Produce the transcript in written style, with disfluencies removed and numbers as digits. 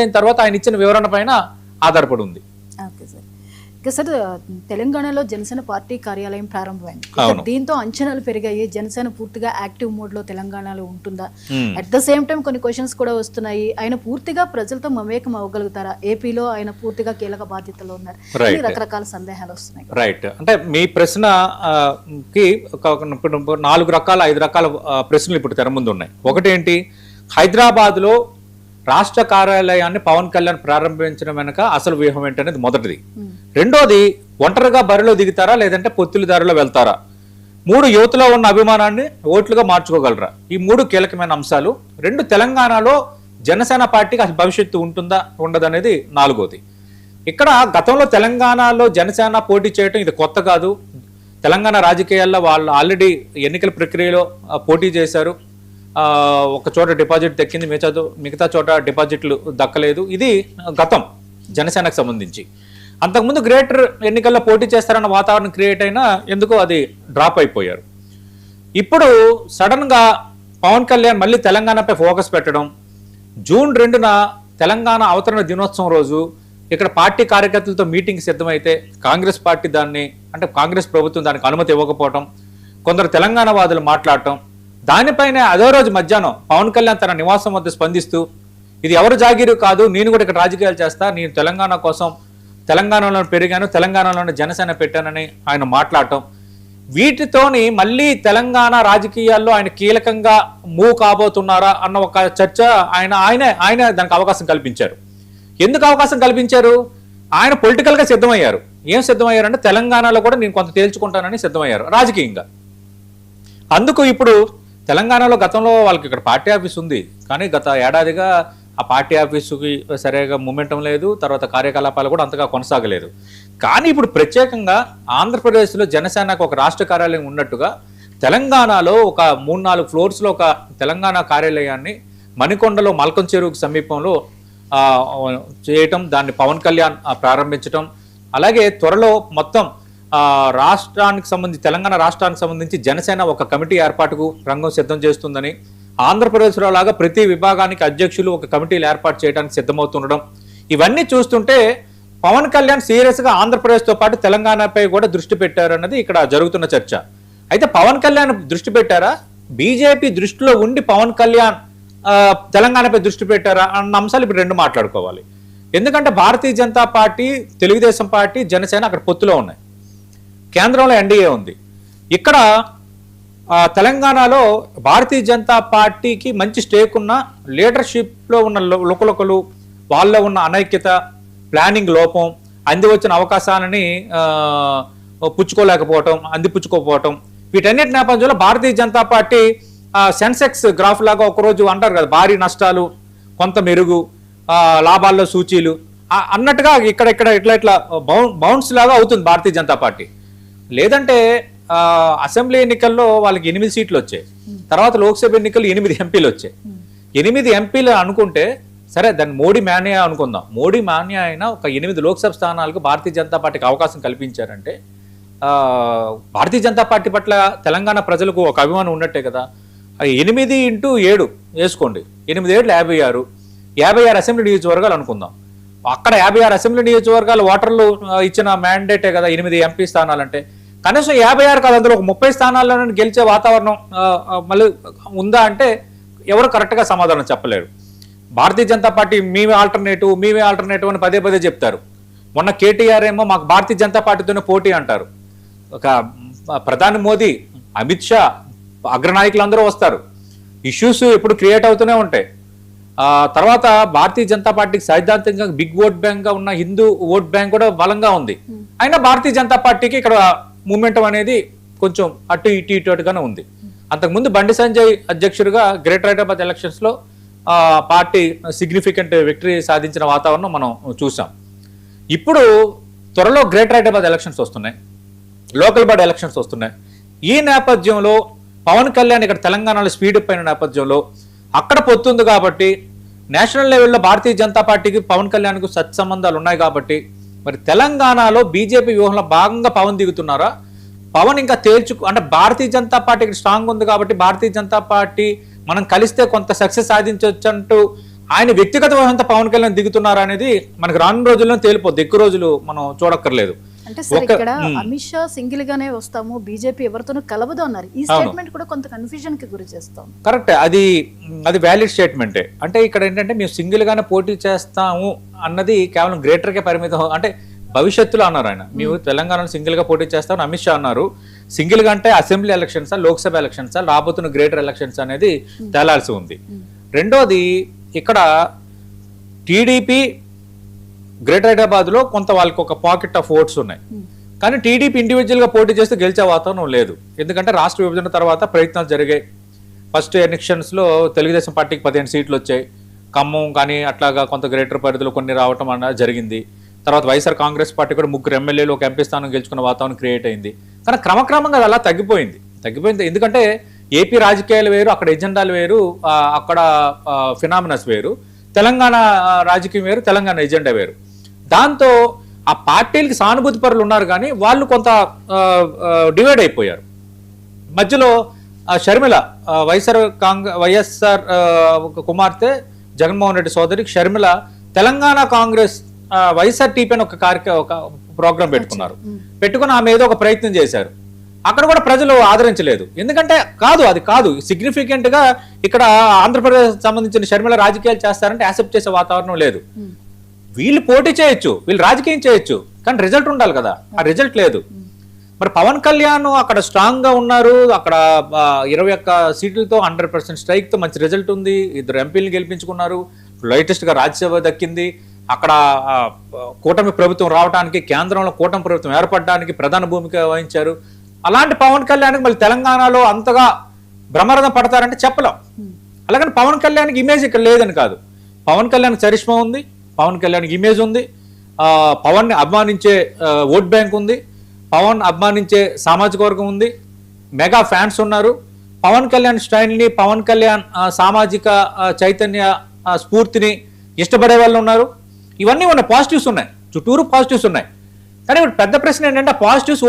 అయిన తర్వాత ఆయన ఇచ్చిన వివరణ పైన ఆధారపడి ఉంది. Okay sir. ఇక సార్, తెలంగాణలో జనసేన పార్టీ కార్యాలయం ప్రారంభమైంది. దీంతో అంచనాలు పెరిగాయి. జనసేన పూర్తిగా యాక్టివ్ మోడ్ లో తెలంగాణలో ఉంటుందా? అట్ ద సేమ్ టైం కొన్ని క్వశ్చన్స్ కూడా వస్తున్నాయి. ఆయన పూర్తిగా ప్రజలతో మమేకం అవ్వగలుగుతారా? ఏపీలో ఆయన పూర్తిగా కీలక బాధ్యతలో ఉన్నారు. రకరకాల సందేహాలు వస్తున్నాయి. రైట్. అంటే మీ ప్రశ్నకి 4 రకాల 5 రకాల ప్రశ్నలు ఇప్పుడు తెర ముందు ఉన్నాయి. ఒకటేంటి, హైదరాబాద్ లో రాష్ట్ర కార్యాలయాన్ని పవన్ కళ్యాణ్ ప్రారంభించడం వెనక అసలు వ్యూహం ఏంటనేది మొదటిది. రెండోది, ఒంటరిగా బరిలో దిగుతారా లేదంటే పొత్తుల దారిలో వెళ్తారా? 3, యువతలో ఉన్న అభిమానాన్ని ఓట్లుగా మార్చుకోగలరా? ఈ 3 కీలకమైన అంశాలు. 2, తెలంగాణలో జనసేన పార్టీకి అసలు భవిష్యత్తు ఉంటుందా ఉండదనేది 4వది. ఇక్కడ గతంలో తెలంగాణలో జనసేన పోటీ చేయడం ఇది కొత్త కాదు. తెలంగాణ రాజకీయాల్లో వాళ్ళు ఆల్రెడీ ఎన్నికల ప్రక్రియలో పోటీ చేశారు. ఒక చోట డిపాజిట్ దక్కింది, మిగతా చోట డిపాజిట్లు దక్కలేదు. ఇది గతం జనసేనకు సంబంధించి. అంతకుముందు గ్రేటర్ ఎన్నికల్లో పోటీ చేస్తారన్న వాతావరణం క్రియేట్ అయినా ఎందుకో అది డ్రాప్ అయిపోయారు. ఇప్పుడు సడన్ గా పవన్ కళ్యాణ్ మళ్ళీ తెలంగాణపై ఫోకస్ పెట్టడం, జూన్ 2న తెలంగాణ అవతరణ దినోత్సవం రోజు ఇక్కడ పార్టీ కార్యకర్తలతో మీటింగ్ సిద్ధమైతే కాంగ్రెస్ పార్టీ కాంగ్రెస్ ప్రభుత్వం దానికి అనుమతి ఇవ్వకపోవటం, కొందరు తెలంగాణ వాదులు మాట్లాడటం, దానిపైన అదే రోజు మధ్యాహ్నం పవన్ కళ్యాణ్ తన నివాసం వద్ద స్పందిస్తూ ఇది ఎవరు జాగీరు కాదు, నేను కూడా ఇక్కడ రాజకీయాలు చేస్తా, నేను తెలంగాణ కోసం తెలంగాణలో పెరిగాను, తెలంగాణలోనే జనసేన పెట్టానని ఆయన మాట్లాడటం, వీటితోని మళ్ళీ తెలంగాణ రాజకీయాల్లో ఆయన కీలకంగా మూవ్ కాబోతున్నారా అన్న ఒక చర్చ ఆయన దానికి అవకాశం కల్పించారు. ఎందుకు అవకాశం కల్పించారు? ఆయన పొలిటికల్గా సిద్ధమయ్యారు. ఏం సిద్ధమయ్యారంటే తెలంగాణలో కూడా నేను కొంత తేల్చుకుంటానని సిద్ధమయ్యారు రాజకీయంగా. అందుకు ఇప్పుడు తెలంగాణలో గతంలో వాళ్ళకి ఇక్కడ పార్టీ ఆఫీస్ ఉంది, కానీ గత ఏడాదిగా ఆ పార్టీ ఆఫీసుకి సరిగా మూమెంటం లేదు, తర్వాత కార్యకలాపాలు కూడా అంతగా కొనసాగలేదు. కానీ ఇప్పుడు ప్రత్యేకంగా ఆంధ్రప్రదేశ్లో జనసేనకు ఒక రాష్ట్ర కార్యాలయం ఉన్నట్టుగా తెలంగాణలో ఒక 3-4 ఫ్లోర్స్లో ఒక తెలంగాణ కార్యాలయాన్ని మణికొండలో మల్కం చెరువుకు సమీపంలో చేయటం, దాన్ని పవన్ కళ్యాణ్ ప్రారంభించటం, అలాగే త్వరలో మొత్తం రాష్ట్రానికి సంబంధించి తెలంగాణ రాష్ట్రానికి సంబంధించి జనసేన ఒక కమిటీ ఏర్పాటుకు రంగం సిద్ధం చేస్తుందని, ఆంధ్రప్రదేశ్లో లాగా ప్రతి విభాగానికి అధ్యక్షులు ఒక కమిటీలు ఏర్పాటు చేయడానికి సిద్ధమవుతుండడం, ఇవన్నీ చూస్తుంటే పవన్ కళ్యాణ్ సీరియస్గా ఆంధ్రప్రదేశ్తో పాటు తెలంగాణపై కూడా దృష్టి పెట్టారన్నది ఇక్కడ జరుగుతున్న చర్చ. అయితే పవన్ కళ్యాణ్ దృష్టి పెట్టారా, బీజేపీ దృష్టిలో ఉండి పవన్ కళ్యాణ్ తెలంగాణపై దృష్టి పెట్టారా అన్న అంశాలు ఇప్పుడు 2 మాట్లాడుకోవాలి. ఎందుకంటే భారతీయ జనతా పార్టీ, తెలుగుదేశం పార్టీ, జనసేన అక్కడ పొత్తులో ఉన్నాయి. కేంద్రంలో ఎన్డీఏ ఉంది. ఇక్కడ తెలంగాణలో భారతీయ జనతా పార్టీకి మంచి స్టేక్ ఉన్న, లీడర్షిప్లో ఉన్న లుకలుకలు, వాళ్ళలో ఉన్న అనైక్యత, ప్లానింగ్ లోపం, అందివచ్చిన అవకాశాలని అందిపుచ్చుకోకపోవటం, వీటన్నిటి నేపథ్యంలో భారతీయ జనతా పార్టీ సెన్సెక్స్ గ్రాఫ్ లాగా ఒకరోజు అంటారు కదా, భారీ నష్టాలు, కొంత మెరుగు, లాభాల్లో సూచీలు అన్నట్టుగా ఇక్కడ ఇట్లా బౌన్స్ లాగా అవుతుంది భారతీయ జనతా పార్టీ. లేదంటే అసెంబ్లీ ఎన్నికల్లో వాళ్ళకి 8 సీట్లు వచ్చాయి, తర్వాత లోక్సభ ఎన్నికల్లో 8 ఎంపీలు వచ్చాయి. 8 ఎంపీలు అనుకుంటే సరే, దాన్ని మోడీ మాన్యా అనుకుందాం. మోడీ మాన్యా అయినా ఒక 8 లోక్సభ స్థానాలకు భారతీయ జనతా పార్టీకి అవకాశం కల్పించారంటే భారతీయ జనతా పార్టీ పట్ల తెలంగాణ ప్రజలకు ఒక అభిమానం ఉన్నట్టే కదా. 8 × 7 వేసుకోండి, 8 ఏళ్ళు 56 అసెంబ్లీ నియోజకవర్గాలు అనుకుందాం. అక్కడ 56 అసెంబ్లీ నియోజకవర్గాలు ఓటర్లు ఇచ్చిన మ్యాండేటే కదా 8 ఎంపీ స్థానాలంటే. కనీసం 56 కాదు, అందులో ఒక 30 స్థానాలను గెలిచే వాతావరణం మళ్ళీ ఉందా అంటే ఎవరు కరెక్ట్గా సమాధానం చెప్పలేరు. భారతీయ జనతా పార్టీ మేమే ఆల్టర్నేటివ్ అని పదే చెప్తారు. మొన్న కేటీఆర్ ఏమో మాకు భారతీయ జనతా పార్టీతోనే పోటీ అంటారు. ఒక ప్రధాని మోదీ, అమిత్ షా, అగ్రనాయకులు అందరూ వస్తారు. ఇష్యూస్ ఎప్పుడు క్రియేట్ అవుతూనే ఉంటాయి. తర్వాత భారతీయ జనతా పార్టీకి సైద్ధాంతికంగా బిగ్ ఓట్ బ్యాంక్ గా ఉన్న హిందూ ఓట్ బ్యాంక్ కూడా బలంగా ఉంది. అయినా భారతీయ జనతా పార్టీకి ఇక్కడ మూమెంటం అనేది కొంచెం ఇటుగానే ఉంది. అంతకుముందు బండి సంజయ్ అధ్యక్షుడిగా గ్రేటర్ హైదరాబాద్ ఎలక్షన్స్ లో పార్టీ సిగ్నిఫికెంట్ విక్టరీ సాధించిన వాతావరణం మనం చూసాం. ఇప్పుడు త్వరలో గ్రేటర్ హైదరాబాద్ ఎలక్షన్స్ వస్తున్నాయి, లోకల్ బాడీ ఎలక్షన్స్ వస్తున్నాయి. ఈ నేపథ్యంలో పవన్ కళ్యాణ్ ఇక్కడ తెలంగాణలో స్పీడప్ అయిన నేపథ్యంలో అక్కడ పొత్తుంది కాబట్టి, నేషనల్ లెవెల్లో భారతీయ జనతా పార్టీకి పవన్ కళ్యాణ్కు సత్సంబంధాలు ఉన్నాయి కాబట్టి, మరి తెలంగాణలో బీజేపీ వ్యూహంలో భాగంగా పవన్ దిగుతున్నారా? పవన్ ఇంకా అంటే భారతీయ జనతా పార్టీ ఇక్కడ స్ట్రాంగ్ ఉంది కాబట్టి భారతీయ జనతా పార్టీ మనం కలిస్తే కొంత సక్సెస్ సాధించవచ్చు అంటూ ఆయన వ్యక్తిగత వ్యవహారంతో పవన్ కళ్యాణ్ దిగుతున్నారా అనేది మనకు రానున్న రోజుల్లో తేలిపోద్ది, ఎక్కువ రోజులు మనం చూడక్కర్లేదు. అంటే సార్ ఇక్కడ అమిత్ షా సింగిల్ గానే వస్తాము, బీజేపీ ఎవరితోనూ కలవదు అన్నారు. ఈ స్టేట్మెంట్ కూడా కొంత కన్ఫ్యూజన్ కి గురి చేస్తాం. కరెక్ట్, అది వ్యాలిడ్ స్టేట్మెంటే. అంటే ఇక్కడ ఏంటంటే మేము సింగిల్ గానే పోటీ చేస్తాము అన్నది కేవలం గ్రేటర్ కే పరిమితం. అంటే భవిష్యత్తులో అన్నారు ఆయన, మేము తెలంగాణలో సింగిల్ గా పోటీ చేస్తామని అమిత్ షా అన్నారు. సింగిల్ గా అంటే అసెంబ్లీ ఎలక్షన్సా, లోక్సభ ఎలక్షన్సా, రాబోతున్న గ్రేటర్ ఎలక్షన్స్ అనేది తేలాల్సి ఉంది. రెండోది, ఇక్కడ టీడీపీ గ్రేటర్ హైదరాబాద్ లో కొంత వాళ్ళకి ఒక పాకెట్ ఆఫ్ ఓట్స్ ఉన్నాయి, కానీ టీడీపీ ఇండివిజువల్ గా పోటీ చేస్తే గెలిచే వాతావరణం లేదు. ఎందుకంటే రాష్ట్ర విభజన తర్వాత ప్రయత్నాలు జరిగాయి. ఫస్ట్ ఎలక్షన్స్ లో తెలుగుదేశం పార్టీకి 15 సీట్లు వచ్చాయి, ఖమ్మం కానీ అట్లాగా కొంత గ్రేటర్ పరిధిలో కొన్ని రావటం అన్నది జరిగింది. తర్వాత వైఎస్ఆర్ కాంగ్రెస్ పార్టీ కూడా 3 ఎమ్మెల్యేలు, ఒక ఎంపీ స్థానం గెలుచుకున్న వాతావరణం క్రియేట్ అయింది. కానీ క్రమక్రమంగా అది అలా తగ్గిపోయింది. ఎందుకంటే ఏపీ రాజకీయాలు వేరు, అక్కడ ఎజెండాలు వేరు, అక్కడ ఫినామినస్ వేరు, తెలంగాణ రాజకీయం వేరు, తెలంగాణ ఎజెండా వేరు. దాంతో ఆ పార్టీలకి సానుభూతి పరులు ఉన్నారు, కానీ వాళ్ళు కొంత డివైడ్ అయిపోయారు. మధ్యలో షర్మిల, వైఎస్ఆర్ కుమార్తె జగన్మోహన్ రెడ్డి సోదరి షర్మిల తెలంగాణ కాంగ్రెస్ వైఎస్ఆర్టీపీ అని ఒక ప్రోగ్రాం పెట్టుకుని ఆమె ఏదో ఒక ప్రయత్నం చేశారు. అక్కడ కూడా ప్రజలు ఆదరించలేదు. ఎందుకంటే అది కాదు సిగ్నిఫికెంట్ గా ఇక్కడ ఆంధ్రప్రదేశ్ సంబంధించిన షర్మిల రాజకీయాలు చేస్తారంటే యాక్సెప్ట్ చేసే వాతావరణం లేదు. వీళ్ళు పోటీ చేయొచ్చు, వీళ్ళు రాజకీయం చేయొచ్చు, కానీ రిజల్ట్ ఉండాలి కదా, ఆ రిజల్ట్ లేదు. మరి పవన్ కళ్యాణ్ అక్కడ స్ట్రాంగ్ గా ఉన్నారు, అక్కడ 21 సీట్లతో 100% స్ట్రైక్ తో మంచి రిజల్ట్ ఉంది, 2 ఎంపీలను గెలిపించుకున్నారు, లేటెస్ట్ గా రాజ్యసభ దక్కింది. అక్కడ కూటమి ప్రభుత్వం రావడానికి, కేంద్రంలో కూటమి ప్రభుత్వం ఏర్పడడానికి ప్రధాన భూమిక వహించారు. అలాంటి పవన్ కళ్యాణ్ మళ్ళీ తెలంగాణలో అంతగా బ్రహ్మరథం పడతారంటే చెప్పలేం. అలాగని పవన్ కళ్యాణ్కి ఇమేజ్ ఇక్కడ లేదని కాదు, పవన్ కళ్యాణ్ చరిష్మా ఉంది, పవన్ కళ్యాణ్కి ఇమేజ్ ఉంది, పవన్ ని అభిమానించే ఓట్ బ్యాంక్ ఉంది, పవన్ అభిమానించే సామాజిక వర్గం ఉంది, మెగా ఫ్యాన్స్ ఉన్నారు. పవన్ కళ్యాణ్ స్టైల్ని, పవన్ కళ్యాణ్ సామాజిక చైతన్య స్ఫూర్తిని ఇష్టపడే వాళ్ళు ఉన్నారు. ఇవన్నీ ఉన్న పాజిటివ్స్ ఉన్నాయి, చుట్టూరు పాజిటివ్స్ ఉన్నాయి. కానీ ఇప్పుడు పెద్ద ప్రశ్న ఏంటంటే పాజిటివ్స్